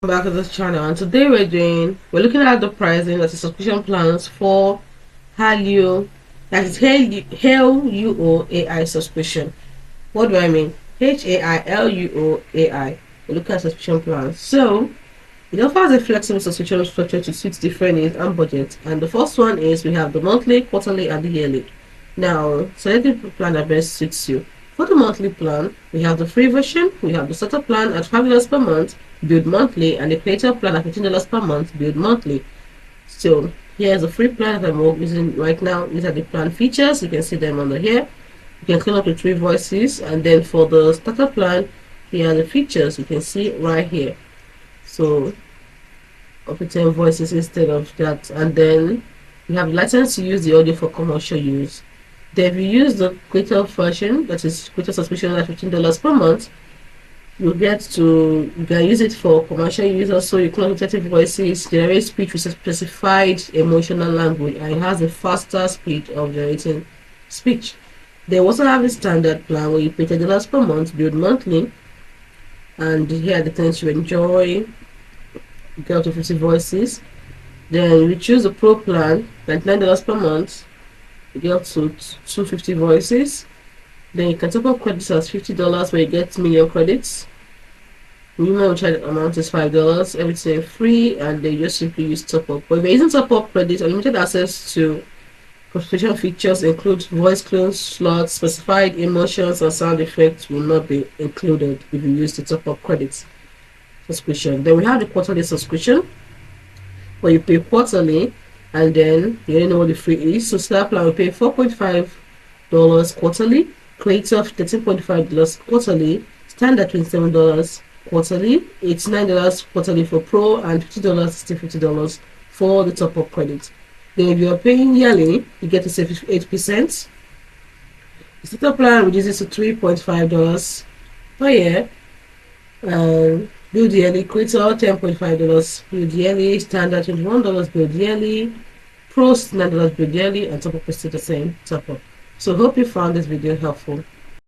Back to this channel, and today we're looking at the pricing of the subscription plans for HAILUO, that is HAILUO AI subscription. What do I mean? HAILUO AI. We're looking at subscription plans. So it offers a flexible subscription structure to suit different needs and budgets. And the first one is we have the monthly, quarterly, and the yearly. Now, select the plan that best suits you. For the monthly plan, we have the free version, we have the starter plan at $5 per month, billed monthly, and the creator plan at $15 per month, billed monthly. So here's the free plan that I'm using right now. These are the plan features. You can see them under here. You can clean up the 3 voices, and then for the starter plan, here are the features you can see right here. So up to 10 voices instead of that, and then you have license to use the audio for commercial use. Then if you use the creator version, that is creator subscription at $15 per month, you can use it for commercial use. Also, you can automatic voices, generate speech with a specified emotional language, and it has a faster speed of generating speech. They also have a standard plan where you pay $10 per month, billed monthly, and here are the things you enjoy. You get up to 50 voices. Then we choose the pro plan, $99 per month. You get up to 250 voices. Then you can top up credits as $50 where you get million credits. Minimum charge amount is $5. Everything free, and they just simply use top up. But if you're using top up credits, unlimited access to consultation features include voice clones, slots, specified emotions, and sound effects will not be included if you use the top up credits subscription. Then we have the quarterly subscription where you pay quarterly, and then you don't know what the free is. So start plan will pay $4.5 quarterly, creator $13.5 quarterly, standard $27 quarterly, $89 quarterly for pro, and $50 still $50 for the top up credit. Then if you are paying yearly, you get to save 8%. The starter plan reduces to $3.5 per year. Build yearly, creator $10.5 build yearly, standard $21 build yearly, pro $9 build yearly, and top up is still the same top up. So hope you found this video helpful.